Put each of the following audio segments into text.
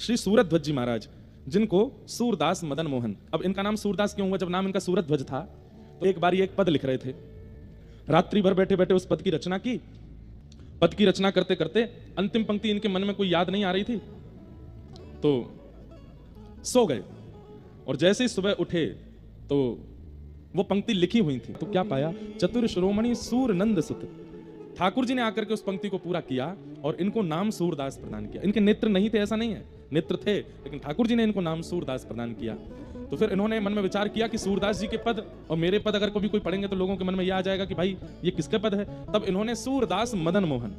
श्री सूरध्वज जी महाराज, जिनको सूरदास मदन मोहन, अब इनका नाम सूरदास क्यों हुआ? जब नाम इनका सूरध्वज था तो एक बार ये एक पद लिख रहे थे, रात्रि भर बैठे बैठे उस पद की रचना की। पद की रचना करते करते अंतिम पंक्ति इनके मन में कोई याद नहीं आ रही थी तो सो गए, और जैसे ही सुबह उठे तो वो पंक्ति लिखी हुई थी। तो क्या पाया? चतुर शिरोमणि सूर नंद सुत। ठाकुर जी ने आकर के उस पंक्ति को पूरा किया और इनको नाम सूरदास प्रदान किया। इनके नेत्र नहीं थे, ऐसा नहीं है, नेत्र थे, लेकिन ठाकुर जी ने इनको नाम सूरदास प्रदान किया। तो फिर इन्होंने मन में विचार किया कि सूरदास जी के पद और मेरे पद अगर कभी कोई पढ़ेंगे तो लोगों के मन में यह आ जाएगा कि भाई ये किसके पद है। तब इन्होंने सूरदास मदन मोहन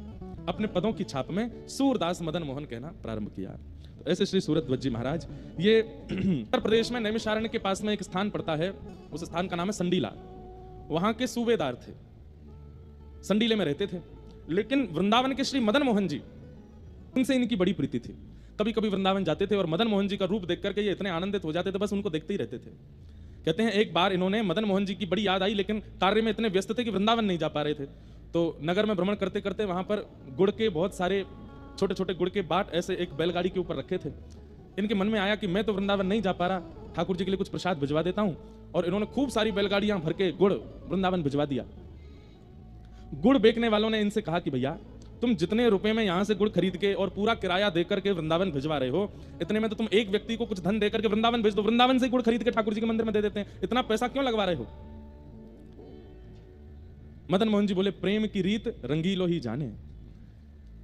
अपने पदों की छाप में सूरदास मदन मोहन कहना प्रारंभ किया। तो ऐसे श्री सूरध्वज जी महाराज, ये उत्तर प्रदेश में नैमिषारण्य के पास में एक स्थान पड़ता है, उस स्थान का नाम है संडीला। वहां के सूबेदार थे, संडीले में रहते थे, लेकिन वृंदावन के श्री मदन मोहन जी, उनसे इनकी बड़ी प्रीति थी। कभी कभी वृंदावन जाते थे और मदन मोहन जी का रूप देख करके ये इतने आनंदित हो जाते थे, बस उनको देखते ही रहते थे। कहते हैं एक बार इन्होंने मदन मोहन जी की बड़ी याद आई, लेकिन कार्य में इतने व्यस्त थे कि वृंदावन नहीं जा पा रहे थे। तो नगर में भ्रमण करते करते वहां पर गुड़ के बहुत सारे छोटे छोटे गुड़ के बाट ऐसे एक बैलगाड़ी के ऊपर रखे थे। इनके मन में आया कि मैं तो वृंदावन नहीं जा पा रहा, ठाकुर जी के लिए कुछ प्रसाद भिजवा देता हूं। और इन्होंने खूब सारी बैलगाड़ियां भर के गुड़ वृंदावन भिजवा दिया। गुड़ बेचने वालों ने इनसे कहा कि भैया तुम जितने रुपए में यहां से गुड़ खरीद के और पूरा किराया देकर के वृंदावन भिजवा रहे हो, इतने में तो तुम एक व्यक्ति को कुछ धन देकर के वृंदावन भेज दो, वृंदावन से गुड़ खरीद के ठाकुर जी के मंदिर में दे देते हैं, इतना पैसा क्यों लगवा रहे हो? मदन मोहन जी बोले, प्रेम की रीत रंगीलो ही जाने।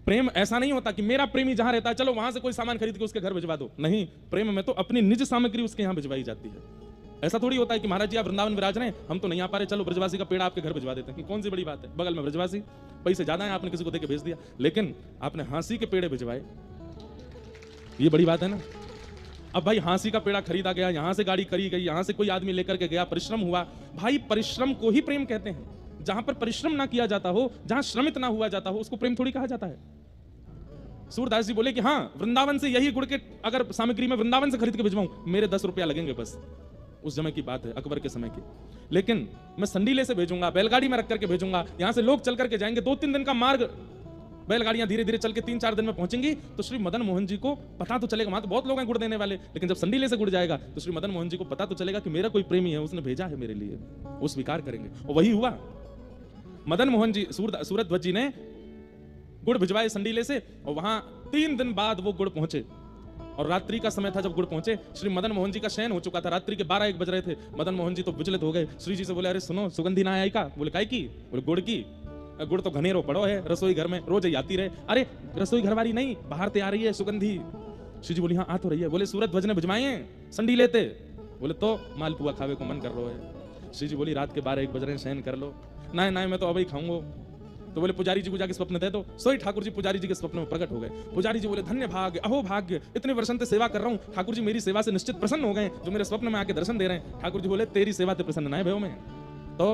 प्रेम ऐसा नहीं होता कि मेरा प्रेमी जहां रहता है चलो वहां से कोई सामान खरीद के उसके घर भिजवा दो। नहीं, प्रेम में तो अपनी निज सामग्री उसके यहां भिजवाई जाती है। ऐसा थोड़ी होता है कि महाराज जी आप वृंदावन विराज रहे हैं, हम तो नहीं आ पा रहे, चलो ब्रजवासी का पेड़ आपके घर भिजवा देते हैं। कौन सी बड़ी बात है, बगल में ब्रजवासी, पैसे ज्यादा है, आपने किसी को देके भेज दिया, लेकिन आपने हाँसी के पेड़े भिजवाए, ये बड़ी बात है ना। अब भाई हाँसी का पेड़ा खरीदा गया, यहां से गाड़ी करी गई, यहां से कोई आदमी लेकर के गया, परिश्रम हुआ। भाई परिश्रम को ही प्रेम कहते हैं। जहां पर परिश्रम ना किया जाता हो, जहां श्रमित ना हुआ जाता हो, उसको प्रेम थोड़ी कहा जाता है। सूरदास जी बोले कि हाँ, वृंदावन से यही गुड़ के अगर सामग्री में वृंदावन से खरीद के भिजवाऊं, मेरे 10 रुपया लगेंगे बस। उस समय की बात है, अकबर के समय की। लेकिन मैं संडीले से भेजूंगा, बैलगाड़ी में रख करके भेजूंगा, यहां से लोग चल करके जाएंगे, 2-3 दिन का मार्ग, बैलगाड़ियां धीरे धीरे चल के 3-4 दिन में पहुंचेंगी, तो श्री मदन मोहन जी को पता तो चलेगा, वहां तो बहुत लोग हैं गुड़ देने वाले, लेकिन जब संडीले से गुड़ जाएगा तो श्री मदन मोहन जी को पता तो चलेगा कि मेरा कोई प्रेमी है, उसने भेजा है मेरे लिए, वो स्वीकार करेंगे। और वही हुआ। मदन मोहन जी, सूरध्वज जी ने गुड़ भिजवाए संडीले से, और वहां 3 दिन बाद वो गुड़ पहुंचे। और रात्रि का समय था जब गुड़ पहुंचे, श्री मदन मोहन जी का शयन हो चुका था, रात्रि के 12-1 बज रहे थे। मदन मोहन जी तो विचलित हो गए, श्री जी से बोले, अरे सुनो, सुगंधी ना आई का? बोले काय की? बोले गुड़ की। गुड़ तो घनेरो पड़ो है रसोई घर में, रोज आती रहे। अरे रसोई घर वाली नहीं, बाहर से आ रही है सुगंधी। श्री जी बोली, हाँ आ तो रही है। बोले सूरध्वज ने भिजवाई है संडी लेते? बोले तो मालपुआ खावे को मन कर रहा है। श्री जी बोली, रात के 12-1 बज रहे हैं, शयन कर लो। नहीं नहीं, मैं तो अभी खाऊंगा। तो बोले पुजारी जी को जाके स्वप्न दे दो। सोई ठाकुर जी पुजारी जी के स्वप्न में प्रकट हो गए। पुजारी जी बोले, धन्य भाग्य, अहो भाग्य, इतने वर्षों से सेवा कर रहा हूं, ठाकुर जी मेरी सेवा से निश्चित प्रसन्न हो गए, जो मेरे स्वप्न में आके दर्शन दे रहे हैं। ठाकुर जी बोले, तेरी सेवा से प्रसन्न ना भयो में। तो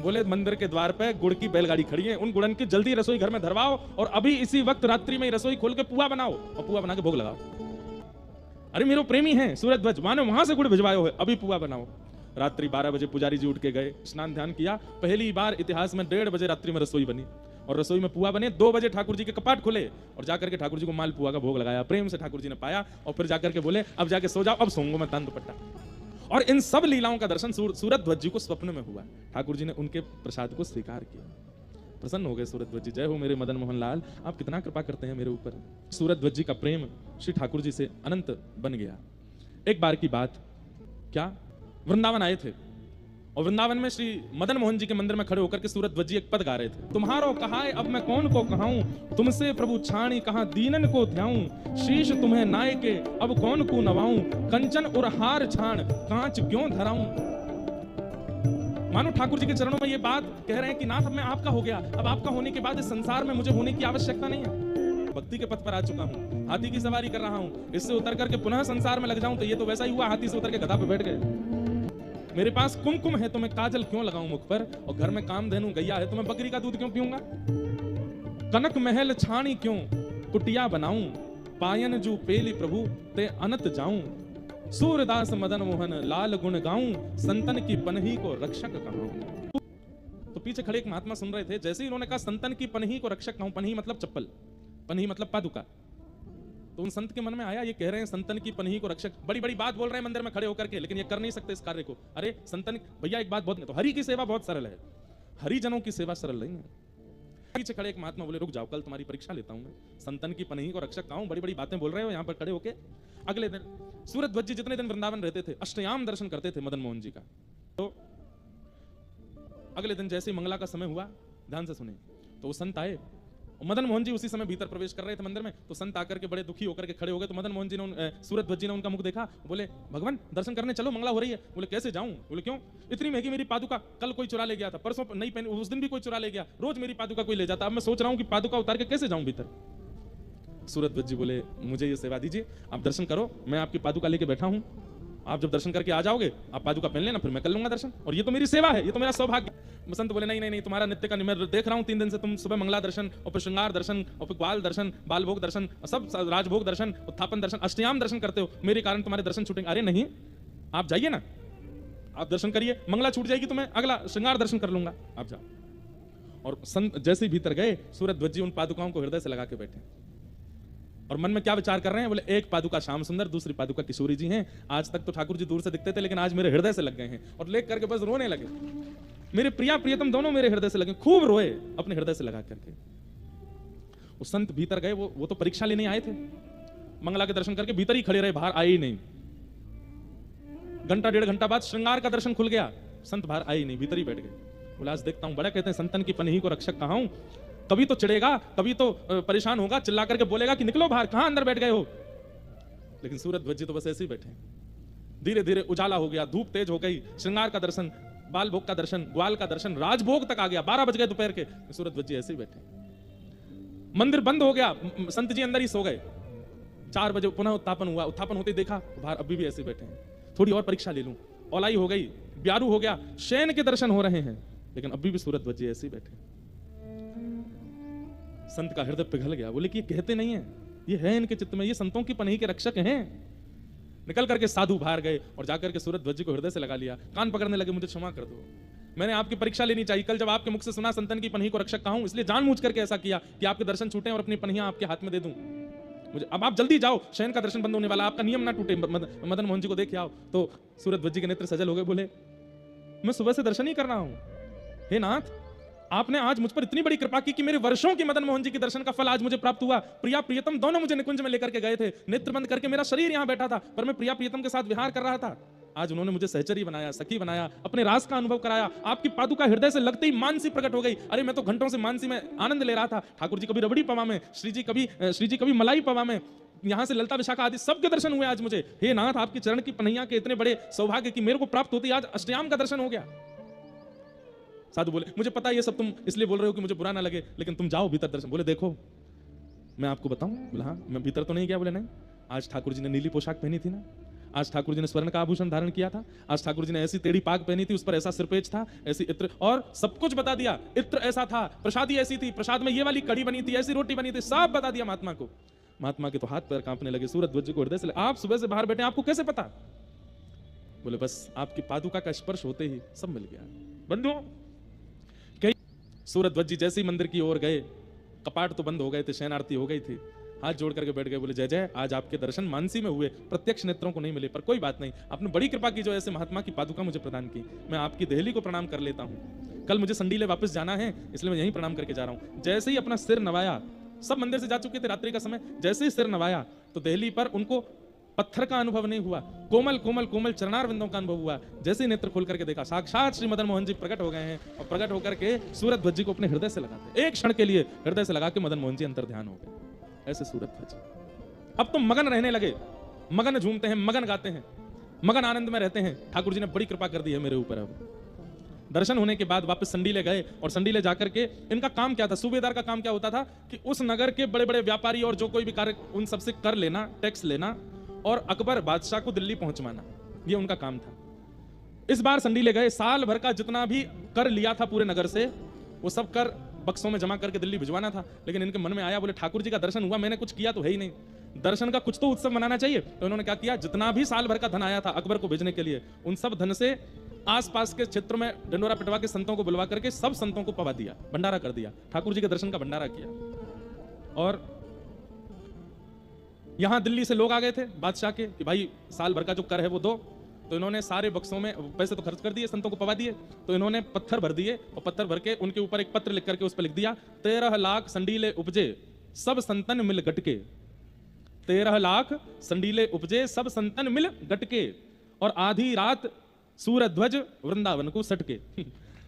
बोले, मंदिर के द्वार पे गुड़ की बैलगाड़ी खड़ी है, उन गुड़न की जल्दी रसोई घर में धरवाओ, और अभी इसी वक्त रात्रि में रसोई खोल के पुआ बनाओ और पुआ बना के भोग लगाओ। अरे मेरे प्रेमी है सूरध्वज, माने वहां से गुड़ भिजवाए हो, अभी पुआ बनाओ। रात्रि 12 बजे पुजारी जी उठ के गए, स्नान ध्यान किया। पहली बार इतिहास में 1:30 बजे रात्रि में रसोई बनी, और रसोई में पुआ बने। 2 बजे ठाकुर जी के कपाट खुले, और जाकर के ठाकुर जी को माल पुआ का भोग लगाया। प्रेम से ठाकुर जी ने पाया, और फिर जाकर के बोले, अब जाके सो जाओ, अब सोऊंगा मैं तान दुपट्टा। और इन सब लीलाओं का दर्शन सूरध्वज जी को स्वप्न में हुआ। ठाकुर जी ने उनके प्रसाद को स्वीकार किया, प्रसन्न हो गए सूरध्वज जी। जय हो मेरे मदन मोहन लाल, आप कितना कृपा करते हैं मेरे ऊपर। सूरध्वज जी का प्रेम श्री ठाकुर जी से अनंत बन गया। एक बार की बात, क्या वृंदावन आए थे, और वृंदावन में श्री मदन मोहन जी के मंदिर में खड़े होकर के सूरध्वज जी एक पद गा रहे थे। तुम्हारो कहाए अब मैं कौन को कहाऊं, तुमसे प्रभु छाणी कहां दीनन को ध्याऊं, शीश तुम्हें नाय के अब कौन को नवाऊं, कंचन और हार छाण कांच क्यों धराऊं। मानो ठाकुर जी के चरणों में ये बात कह रहे हैं कि नाथ अब मैं आपका हो गया, अब आपका होने के बाद इस संसार में मुझे होने की आवश्यकता नहीं है। भक्ति के पथ पर आ चुका हूं, हाथी की सवारी कर रहा हूं, इससे उतर करके पुनः संसार में लग जाऊं तो ये तो वैसा ही हुआ, हाथी से उतर के गधा पे बैठ गए। मेरे पास कुमकुम है तो मैं काजल क्यों लगाऊं मुख पर, और घर में कामधेनु गैया है तो मैं बकरी का दूध क्यों पीऊंगा। कनक महल छाणी क्यों कुटिया बनाऊं, पायन जू पेली प्रभु ते अनत जाऊं, सूरदास मदन मोहन लाल गुण गाऊं, संतन की पनही को रक्षक कहूं। तो पीछे खड़े एक महात्मा सुन रहे थे, जैसे ही उन्होंने कहा संतन की पनही को रक्षक कहूं, पनही मतलब चप्पल, पनही मतलब पादुका, तो उन संत के मन में आया, ये कह रहे हैं संतन की पनही को रक्षक, बड़ी बड़ी बात बोल रहे हैं मंदिर में खड़े होकर के, लेकिन ये कर नहीं सकते इस कार्य को। अरे संतन भैया एक बात बहुत, तो हरि की सेवा बहुत सरल है, हरिजनों की सेवा सरल नहीं है। पीछे खड़े एक महात्मा बोले रुक जाओ, कल तुम्हारी परीक्षा लेता हूं मैं, संतन की पनही को रक्षक कहा हूं, बड़ी बड़ी बातें बोल रहे हो यहाँ पर खड़े होके। अगले दिन सूरध्वज जी जितने दिन वृंदावन रहते थे अष्टयाम दर्शन करते थे मदन मोहन जी का। तो अगले दिन जैसे ही मंगला का समय हुआ, ध्यान से सुने, तो वो संत आए, मदन मोहन जी उसी समय भीतर प्रवेश कर रहे थे मंदिर में। तो संत आकर के बड़े दुखी होकर के खड़े हो गए। तो मदन मोहन जी ने, सूरध्वज जी ने उनका मुख देखा, बोले भगवान दर्शन करने चलो, मंगला हो रही है। बोले कैसे जाऊं? बोले क्यों? इतनी महंगी मेरी पादुका कल कोई चुरा ले गया था, परसों नहीं पहनी, उस दिन भी कोई चुरा ले गया, रोज मेरी पादुका कोई ले जाता, अब मैं सोच रहा हूं कि पादुका उतार के कैसे जाऊं भीतर। सूरध्वज जी बोले मुझे ये सेवा दीजिए, आप दर्शन करो, मैं आपकी पादुका लेके बैठा हूं, आप जब दर्शन करके आ जाओगे आप पादुका पहन लेना, फिर मैं कर लूंगा दर्शन, और ये तो मेरी सेवा है, ये तो मेरा सौभाग्य। संत बोले नहीं नहीं नहीं, तुम्हारा नित्य का निमित्त देख रहा हूं 3 दिन से, तुम सुबह मंगला दर्शन और फिर श्रृंगार दर्शन और फिर ग्वाल दर्शन, बाल भोग दर्शन, सब राजभोग दर्शन, उत्थापन दर्शन, अष्टयाम दर्शन करते हो, मेरे कारण तुम्हारे दर्शन छूटेंगे। अरे नहीं, आप जाइए ना, आप दर्शन करिए, मंगला छूट जाएगी तो मैं अगला श्रृंगार दर्शन कर लूंगा, आप जाओ। और संत जैसे ही भीतर गए, सूरध्वज जी उन पादुकाओं को हृदय से लगा के बैठे और मन में क्या विचार कर रहे हैं? बोले एक पादुका श्याम सुंदर, दूसरी पादुका किशोरी जी हैं, आज तक तो ठाकुर जी दूर से दिखते थे, लेकिन आज मेरे हृदय से लग गए हैं, और लेख करके बस रोने लगे। मेरे प्रिया प्रियतम दोनों मेरे हृदय से लगे, खूब रोए अपने हृदय से लगा करके। वो संत भीतर गए, वो तो परीक्षा लेने आए थे, मंगला के दर्शन करके भीतर ही खड़े रहे, बाहर आए ही नहीं। घंटा 1.5 घंटा बाद श्रृंगार का दर्शन खुल गया, संत बाहर आए ही नहीं, भीतर ही बैठ गए। बोला आज देखता हूं, बड़ा कहते हैं संतन की पनही को रक्षक कहा हूं, कभी तो चिढ़ेगा, कभी तो परेशान होगा, चिल्ला करके बोलेगा कि निकलो बाहर, कहां अंदर बैठ गए हो। लेकिन सूरध्वज जी तो बस ऐसे ही बैठे। धीरे धीरे उजाला हो गया, धूप तेज हो गई, श्रृंगार का दर्शन, बाल भोग का दर्शन, ग्वाल का दर्शन, राजभोग तक आ गया, 12 बज गए दोपहर के, सूरध्वज जी ऐसे ही बैठे। मंदिर बंद हो गया, संत जी अंदर ही सो गए। 4 बजे पुनः उत्थापन हुआ, उत्थापन होते देखा बाहर अभी भी ऐसे बैठे हैं। थोड़ी और परीक्षा ले लूं, औलाई हो गई, ब्यारू हो गया, शयन के दर्शन हो रहे हैं, लेकिन अभी भी सूरध्वज जी ऐसे ही बैठे। संत का हृदय पिघल गया, बोले कि ये कहते नहीं है, ये है इनके चित्त में, ये संतों की पनही के रक्षक हैं। निकल करके साधु बाहर गए और जाकर के सूरध्वज जी को हृदय से लगा लिया, कान पकड़ने लगे, मुझे क्षमा कर दो, मैंने आपकी परीक्षा लेनी चाहिए, कल जब आपके मुख से सुना संतन की पनही को रक्षक कहा हूं, इसलिए जानबूझ करके ऐसा किया कि आपके दर्शन छूटे और अपनी पनहियां आपके हाथ में दे दूं। मुझे अब आप जल्दी जाओ, शयन का दर्शन बंद होने वाला, आपका नियम ना टूटे, मदन मोहन जी को देख आओ। तो सूरध्वज जी के नेत्र सजल हो गए, बोले मैं सुबह से दर्शन ही कर रहा हूं, हे नाथ आपने आज मुझ पर इतनी बड़ी कृपा की कि मेरे वर्षों की मदन मोहन जी के दर्शन का फल आज मुझे प्राप्त हुआ। प्रिया प्रियतम दोनों मुझे निकुंज में लेकर के गए थे, नेत्र बंद करके मेरा शरीर यहां बैठा था, पर मैं प्रिया प्रियतम के साथ विहार कर रहा था। आज उन्होंने मुझे सहचरी बनाया, सखी बनाया, अपने रास का अनुभव कराया, आपकी पादुका हृदय से लगते ही मानसी प्रकट हो गई। अरे मैं तो घंटों से मानसी में आनंद ले रहा था, ठाकुर जी कभी रबड़ी पवा में, श्री जी कभी मलाई पवा में, यहां से ललता विशाखा आदि सबके दर्शन हुए आज मुझे। हे नाथ आपके चरण की पनैया के इतने बड़े सौभाग्य की मेरे को प्राप्त होती, आज अष्टयाम का दर्शन हो गया। साधु बोले मुझे पता है ये सब तुम इसलिए बोल रहे हो कि मुझे बुरा ना लगे, लेकिन तुम जाओ भीतर दर्शन। बोले देखो मैं आपको बताऊं? बोला हाँ। मैं भीतर तो नहीं गया? बोले नहीं। आज ठाकुर जी ने नीली पोशाक पहनी थी ना, आज ठाकुर जी ने स्वर्ण का आभूषण धारण किया था, आज ठाकुर जी ने ऐसी टेढ़ी पाग पहनी थी, उस पर ऐसा सिरपेज था, ऐसी इत्र, और सब कुछ बता दिया। इत्र ऐसा था, प्रसादी ऐसी थी, प्रसाद में ये वाली कड़ी बनी थी, ऐसी रोटी बनी थी, सब बता दिया महात्मा को। महात्मा के तो हाथ पैर कांपने लगे, सूरध्वज जी को हृदय से आप सुबह से बाहर बैठे, आपको कैसे पता? बोले बस आपकी पादुका का स्पर्श होते ही सब मिल गया। बंधुओं सूरध्वज जी जैसे ही मंदिर की ओर गए, कपाट तो बंद हो गए थे, शयन आरती हो गई थी, हाथ जोड़ करके बैठ गए। बोले जय जय, आज आपके दर्शन मानसी में हुए, प्रत्यक्ष नेत्रों को नहीं मिले, पर कोई बात नहीं, आपने बड़ी कृपा की जो ऐसे महात्मा की पादुका मुझे प्रदान की। मैं आपकी देहली को प्रणाम कर लेता हूँ, कल मुझे संडीले वापस जाना है, इसलिए मैं यहीं प्रणाम करके जा रहा हूँ। जैसे ही अपना सिर नवाया, सब मंदिर से जा चुके थे रात्रि का समय, जैसे ही सिर नवाया तो देहली पर उनको पत्थर का अनुभव नहीं हुआ, कोमल कोमल कोमल चरणार बिंदों का अनुभव हुआ। जैसे ही नेत्र खोल करके देखा, साक्षात श्री मदन मोहन जी प्रकट हो गए हैं, और प्रकट होकर के सूरध्वज जी को अपने हृदय से लगाते, एक क्षण के लिए हृदय से लगा के मदन मोहन जी अंतर ध्यान हो गए। ऐसे सूरध्वज अब तो मगन रहने लगे, मगन झूमते हैं, मगन गाते हैं, मगन आनंद में रहते हैं। ठाकुर जी ने बड़ी कृपा कर दी है मेरे ऊपर। अब दर्शन होने के बाद वापस संडीले गए, और संडीले जाकर के इनका काम क्या था, सूबेदार का काम क्या होता था कि उस नगर के बड़े बड़े व्यापारी और जो कोई भी कार्य, उन सबसे कर लेना, टैक्स लेना, और अकबर बादशाह को दिल्ली पहुंचवाना, ये उनका काम था। इस बार संडीले गए, साल भर का जितना भी कर लिया था पूरे नगर से, वो सब कर बक्सों में जमा करके दिल्ली भिजवाना था। लेकिन इनके मन में आया, बोले ठाकुर जी का दर्शन हुआ, मैंने कुछ किया तो है ही नहीं, दर्शन का कुछ तो उत्सव मनाना चाहिए। तो इन्होंने क्या किया, जितना भी साल भर का धन आया था अकबर को भेजने के लिए, उन सब धन से आसपास के क्षेत्र में डंडोरा पिटवा के संतों को बुलवा करके सब संतों को पवा दिया, भंडारा कर दिया, ठाकुर जी के दर्शन का भंडारा किया। और यहां दिल्ली से लोग आ गए थे बादशाह के कि भाई साल भर का जो कर है वो दो। तो इन्होंने सारे बक्सों में पैसे तो खर्च कर दिए, संतों को पवा दिए, तो इन्होंने पत्थर भर दिए और पत्थर भर के उनके ऊपर एक पत्र लिख करके उस पर लिख दिया 13 लाख संडीले उपजे सब संतन मिल गटके। 13 लाख संडीले उपजे सब संतन मिल गटके और आधी रात सूरध्वज वृंदावन को सटके।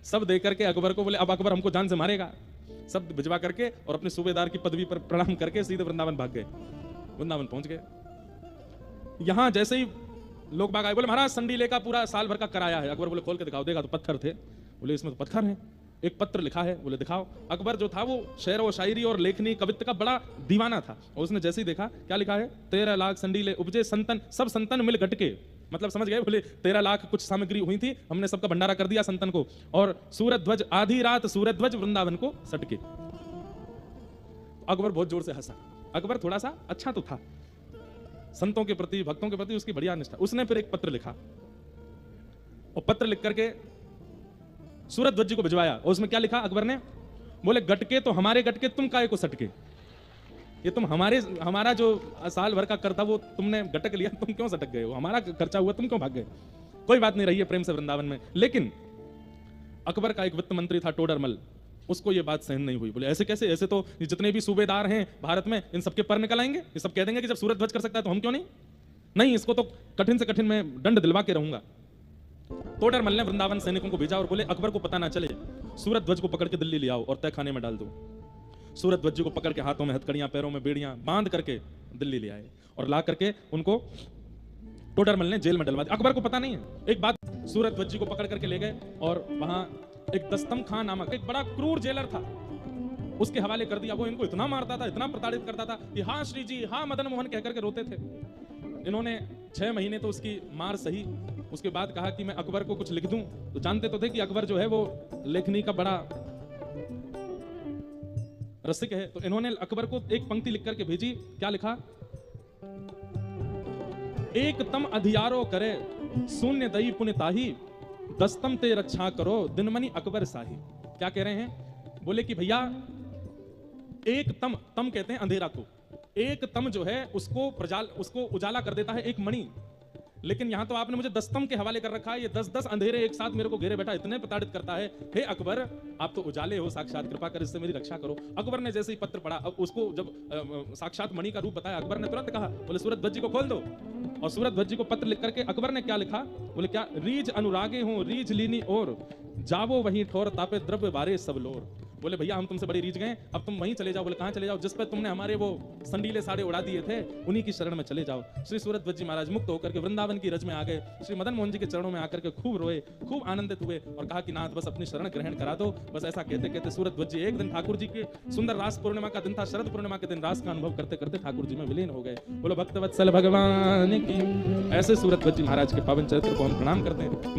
सब दे करके अकबर को बोले अब अकबर हमको जान से मारेगा। सब भिजवा करके और अपने सूबेदार की पदवी पर प्रणाम करके सीधे वृंदावन भाग गए, वृंदावन पहुंच गए। यहां जैसे ही लोग बाग आए, बोले महाराज संडीले का पूरा साल भर का कराया है। अकबर बोले खोल के दिखाओ। देखा तो पत्थर थे। बोले इसमें तो पत्थर है, एक पत्र लिखा है। बोले दिखाओ। अकबर जो था वो शेर व शायरी और लेखनी कवित्व का बड़ा दीवाना था और उसने जैसे ही देखा क्या लिखा है 13 लाख संडीले उपजे संतन सब संतन मिल गटके। मतलब समझ गए। बोले 13 लाख कुछ सामग्री हुई थी, हमने सबका भंडारा कर दिया संतन को। और सूरध्वज आधी रात सूरध्वज वृंदावन को सटके। अकबर बहुत जोर से हंसा। अकबर थोड़ा सा अच्छा तो था, संतों के प्रति भक्तों के प्रति उसकी बढ़िया निष्ठा। उसने फिर एक पत्र लिखा और पत्र लिख करके सूरध्वज जी को भिजवाया और उसमें क्या लिखा अकबर ने, बोले गटके तो हमारे गटके तुम काहे को सटके। ये तुम हमारा जो साल भर का कर था वो तुमने गटक लिया, तुम क्यों सटक गए हो, हमारा खर्चा हुआ तुम क्यों भाग गए। कोई बात नहीं, रही है प्रेम से वृंदावन में। लेकिन अकबर का एक वित्त मंत्री था टोडरमल, उसको ये बात सहन नहीं हुई। बोले ऐसे कैसे, ऐसे तो जितने भी सूबेदार हैं भारत में इन सबके पर निकल आएंगे, ये सब कह देंगे कि जब सूरध्वज कर सकता है तो हम क्यों नहीं। नहीं, इसको तो कठिन से कठिन में दंड दिलवा के रहूंगा। टोडरमल ने वृंदावन सैनिकों को भेजा और बोले अकबर को पता ना चले, सूरध्वज को पकड़ के दिल्ली ले आओ और तहखाने में डाल दो। सूरध्वज जी को पकड़ के हाथों में हथकड़ियां पैरों में बेड़ियां बांध करके दिल्ली ले आए और ला करके उनको टोडरमल ने जेल में डलवा दिया। अकबर को पता नहीं है। एक बात, सूरध्वज जी को पकड़ करके ले गए और वहां एक दस्तम खान नामक एक बड़ा क्रूर जेलर था, उसके हवाले कर दिया। वो इनको इतना मारता था, इतना प्रताड़ित करता था कि हाँ श्री जी, हाँ मदन मोहन कह करके रोते थे। इन्होंने 6 महीने तो उसकी मार सही। उसके बाद कहा कि मैं अकबर को कुछ लिख दूं। तो जानते तो थे कि अकबर जो है वो लेखनी का बड़ा रसिक है। तो इन्होंने अकबर को एक पंक्ति लिख करके भेजी। क्या लिखा, एक तम अधियारो करे शून्य दई पुण्य ताही दस्तम ते रक्षा करो दिनमणि अकबर शाही। क्या कह रहे हैं, बोले कि भैया एक तम, तम कहते हैं अंधेरा को, एक तम जो है उसको उजाला कर देता है एक मणि। लेकिन यहां तो आपने मुझे दस्तम के हवाले कर रखा है। ये 10-10 अंधेरे एक साथ मेरे को घेरे बैठा, इतने प्रताड़ित करता है। हे अकबर, आप तो उजाले हो, साक्षात कृपा कर इससे मेरी रक्षा करो। अकबर ने जैसे ही पत्र पढ़ा, अब उसको जब साक्षात मणि का रूप बताया, अकबर ने तुरंत कहा, बोले सूरध्वज जी को खोल दो। और सूरध्वज जी को पत्र लिख करके अकबर ने क्या लिखा, बोले क्या, रीझ अनुरागे हो रीझ लीनी और जावो वहीं ठोर तापे द्रव्य बारे सब लोर। बोले भैया हम तुमसे बड़ी रीझ गए, अब तुम वहीं चले जाओ। बोले कहां चले जाओ, जिस पे तुमने हमारे वो संडीले साड़े उड़ा दिए थे उन्हीं की शरण में चले जाओ। श्री सूरध्वज जी महाराज मुक्त होकर के वृंदावन की रज में आ गए। श्री मदन मोहन जी के चरणों में आकर के खूब रोए, खूब आनंदित हुए और कहा कि नाथ बस अपनी शरण ग्रहण करा दो। बस ऐसा कहते कहते सूरध्वज जी एक दिन ठाकुर जी के सुंदर रास पूर्णिमा का दिन था, शरद पूर्णिमा के दिन रास का अनुभव करते करते ठाकुर जी में विलीन हो गए। बोलो भक्तवत्सल भगवान की। ऐसे सूरध्वज जी महाराज के पावन चरित्र को हम प्रणाम करते हैं।